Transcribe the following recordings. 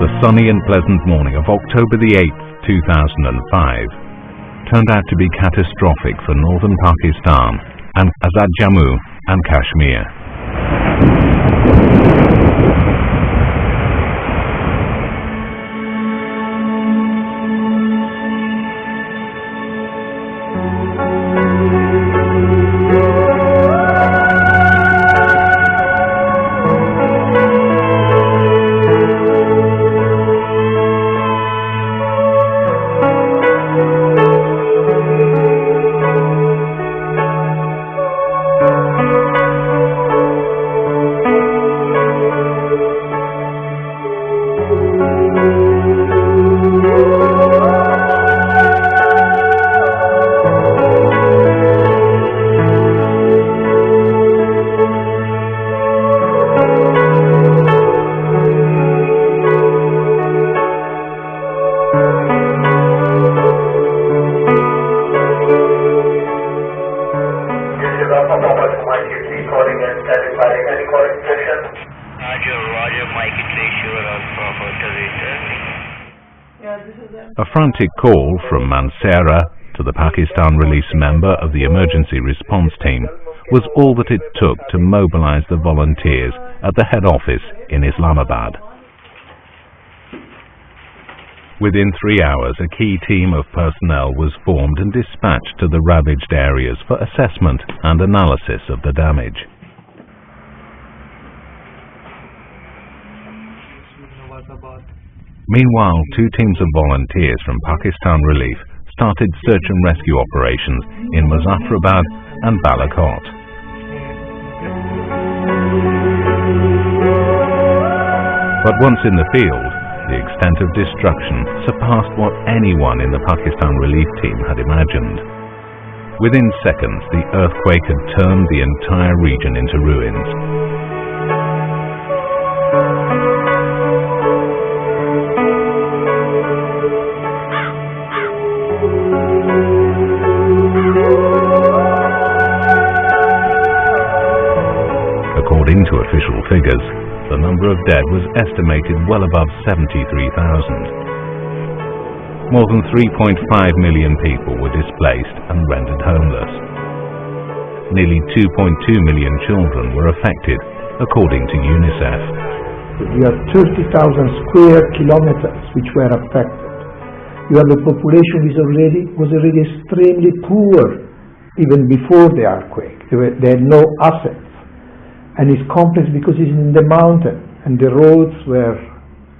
The sunny and pleasant morning of October the 8th, 2005 turned out to be catastrophic for northern Pakistan and Azad Jammu and Kashmir. A frantic call from Mansehra to the Pakistan Relief member of the emergency response team was all that it took to mobilize the volunteers at the head office in Islamabad. Within 3 hours, a key team of personnel was formed and dispatched to the ravaged areas for assessment and analysis of the damage. Meanwhile, 2 teams of volunteers from Pakistan Relief started search and rescue operations in Muzaffarabad and Balakot. But once in the field, the extent of destruction surpassed what anyone in the Pakistan Relief team had imagined. Within seconds, the earthquake had turned the entire region into ruins. According to official figures, the number of dead was estimated well above 73,000. More than 3.5 million people were displaced and rendered homeless. Nearly 2.2 million children were affected, according to UNICEF. You have 30,000 square kilometers which were affected. You have a population which was already extremely poor even before the earthquake. They had no assets. And it's complex because it's in the mountain and the roads were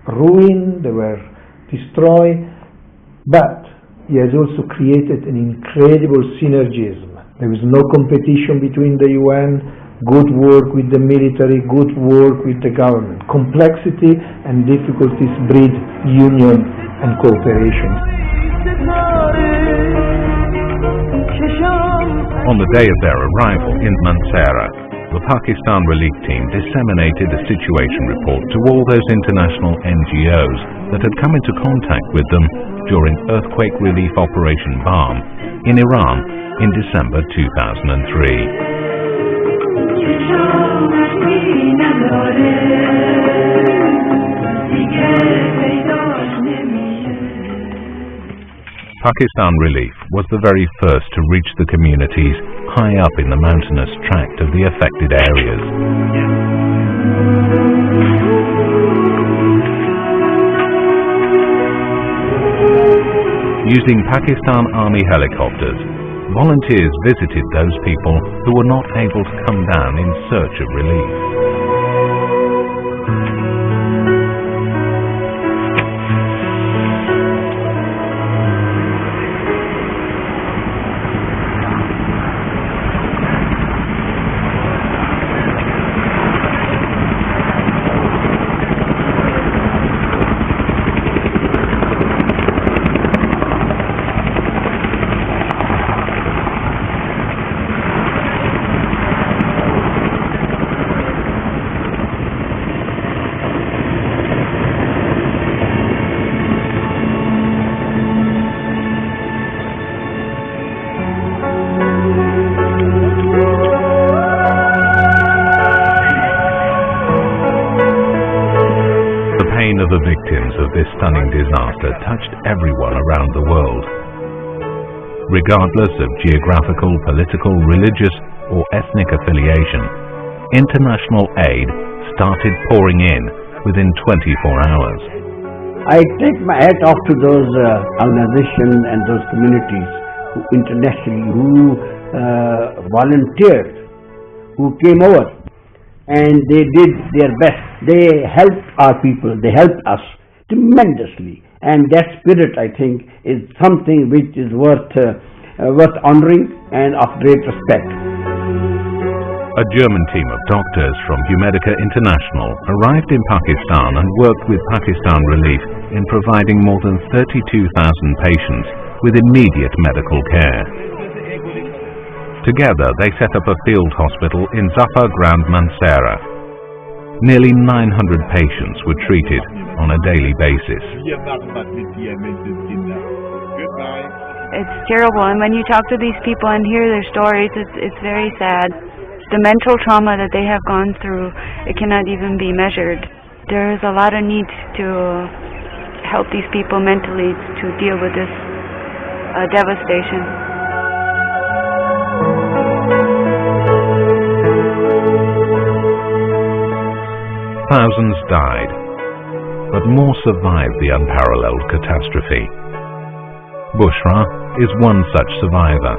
ruined, they were destroyed, but he has also created an incredible synergism. There is no competition between the UN, good work with the military, good work with the government. Complexity and difficulties breed union and cooperation. On the day of their arrival in Mansehra, the Pakistan Relief team disseminated a situation report to all those international NGOs that had come into contact with them during earthquake relief Operation Balm in Iran in December 2003. Pakistan Relief was the very first to reach the communities high up in the mountainous tract of the affected areas. Using Pakistan Army helicopters, volunteers visited those people who were not able to come down in search of relief. The victims of this stunning disaster touched everyone around the world. Regardless of geographical, political, religious or ethnic affiliation, international aid started pouring in within 24 hours. I take my hat off to those organizations and those communities who internationally volunteered, who came over, and they did their best. They helped our people, they helped us tremendously, and that spirit, I think, is something which is worth honoring and of great respect. A German team of doctors from Humedica International arrived in Pakistan and worked with Pakistan Relief in providing more than 32,000 patients with immediate medical care. Together, they set up a field hospital in Zafar Grand Mansehra. Nearly 900 patients were treated on a daily basis. It's terrible, and when you talk to these people and hear their stories, it's very sad. The mental trauma that they have gone through, it cannot even be measured. There is a lot of need to help these people mentally to deal with this devastation. Thousands died, but more survived the unparalleled catastrophe. Bushra is one such survivor.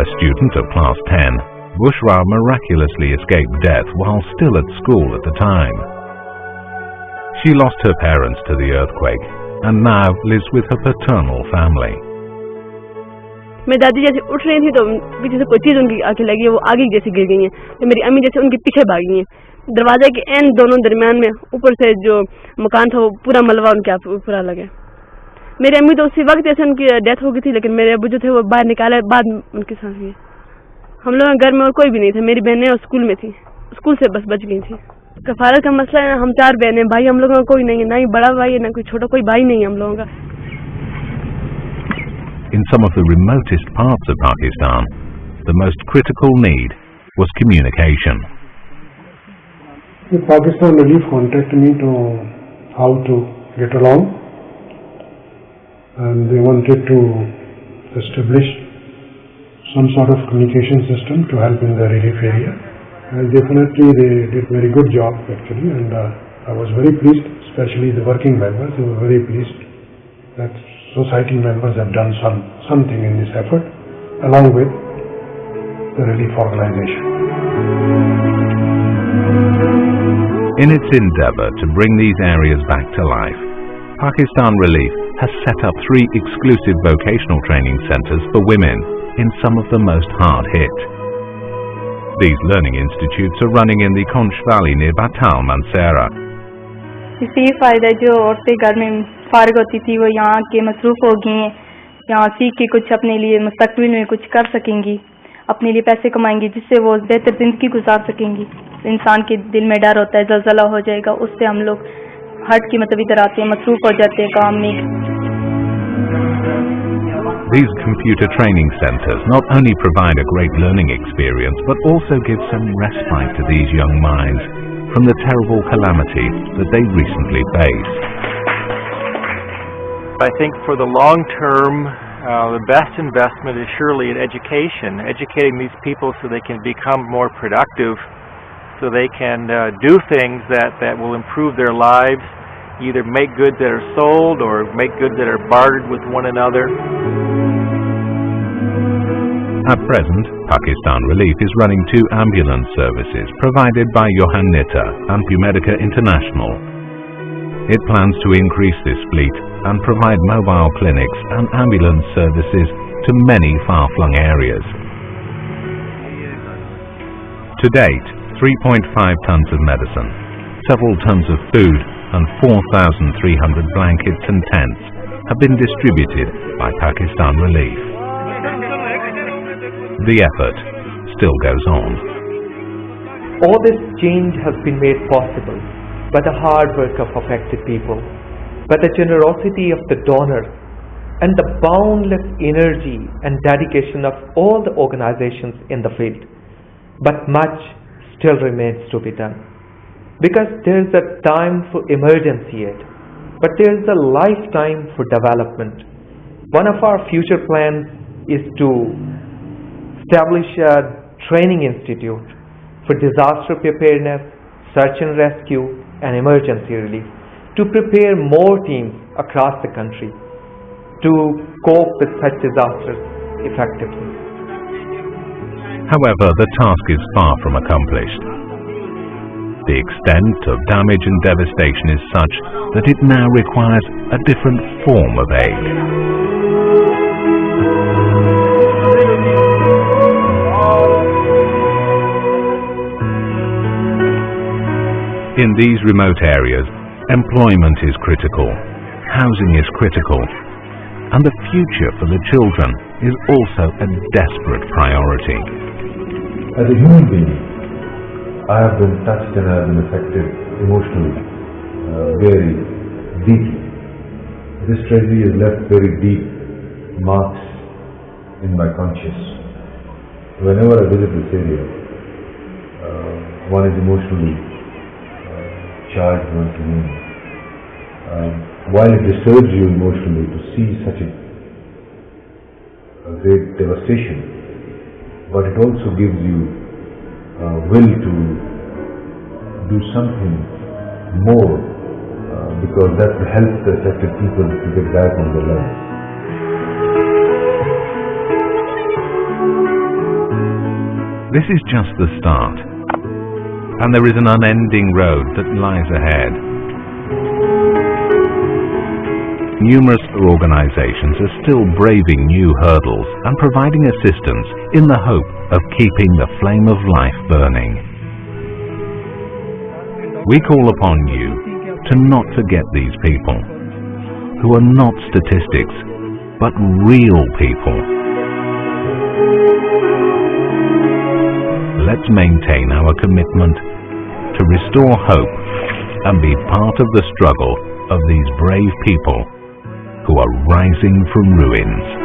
A student of Class 10, Bushra miraculously escaped death while still at school at the time. She lost her parents to the earthquake and now lives with her paternal family. मेरी दादी जैसे उठ रही थी तो पीछे से कोई चीज उनकी आंखें लगी है, वो आगे जैसे गिर गई है, तो मेरी अम्मी जैसे उनके पीछे भागी हैं। दरवाजे के एन दोनों दरमियान में ऊपर से जो मकान था वो पूरा मलबा उनके ऊपर लगे। मेरी अम्मी तो उसी वक्त जैसे उनकी डेथ हो गई थी, लेकिन मेरे अब्बू जो थे वो बाहर निकाले बाद उनकी सांस हुई। हम लोग घर में और कोई भी नहीं था, मेरी बहनें और स्कूल में थी, स्कूल से बस बच गई थी। कफारत का मसला है, हम 4 बहनें, भाई हम लोगों का कोई नहीं है, ना ही बड़ा भाई है ना कोई छोटा, कोई भाई नहीं है हम लोगों का। In some of the remotest parts of Pakistan, the most critical need was communication. The Pakistan Relief contacted me to how to get along, and they wanted to establish some sort of communication system to help in the relief area. And definitely they did very good job actually, and I was very pleased, especially the working members. They were very pleased that society members have done something in this effort along with the relief organization. In its endeavour to bring these areas back to life, Pakistan Relief has set up 3 exclusive vocational training centres for women in some of the most hard-hit. These learning institutes are running in the Conch Valley near Batal, Mansehra. इससे ये फ़ायदा जो औरतें घर में फारिग होती थी वो यहाँ के मसरूफ़ हो गई हैं, यहाँ सीख के कुछ अपने लिए मुस्तक़बिल में कुछ कर सकेंगी, अपने लिए पैसे कमाएंगी, जिससे वो बेहतर ज़िंदगी गुजार सकेंगी। इंसान के दिल में डर होता है ज़लज़ला हो जाएगा, उससे हम लोग हट के मतलब इधर आते हैं, मसरूफ़ हो जाते हैं काम में। These computer training centres not only provide a great learning experience but also give some respite to these young minds from the terrible calamities that they recently faced. I think for the long term, the best investment is surely in education, educating these people so they can become more productive, so they can do things that will improve their lives, either make goods that are sold or make goods that are bartered with one another. At present, Pakistan Relief is running 2 ambulance services provided by Johannita and Pumedica International. It plans to increase this fleet and provide mobile clinics and ambulance services to many far-flung areas. To date, 3.5 tons of medicine, several tons of food and 4,300 blankets and tents have been distributed by Pakistan Relief. The effort still goes on. All this change has been made possible by the hard work of affected people, by the generosity of the donors, and the boundless energy and dedication of all the organizations in the field. But much still remains to be done. Because there is a time for emergency aid, but there is a lifetime for development. One of our future plans is to establish a training institute for disaster preparedness, search and rescue, and emergency relief to prepare more teams across the country to cope with such disasters effectively. However, the task is far from accomplished. The extent of damage and devastation is such that it now requires a different form of aid. In these remote areas, employment is critical, housing is critical, and the future for the children is also a desperate priority. As a human being, I have been touched and I have been affected emotionally, very deeply. This tragedy has left very deep marks in my conscience. Whenever I visit this area, one is emotionally charged once again. While it disturbs you emotionally to see such a great devastation, but it also gives you will to do something more because that will help the affected people to get back on their lives. This is just the start, and there is an unending road that lies ahead. Numerous organizations are still braving new hurdles and providing assistance in the hope of keeping the flame of life burning. We call upon you to not forget these people, who are not statistics, but real people. Let's maintain our commitment to restore hope and be part of the struggle of these brave people who are rising from ruins.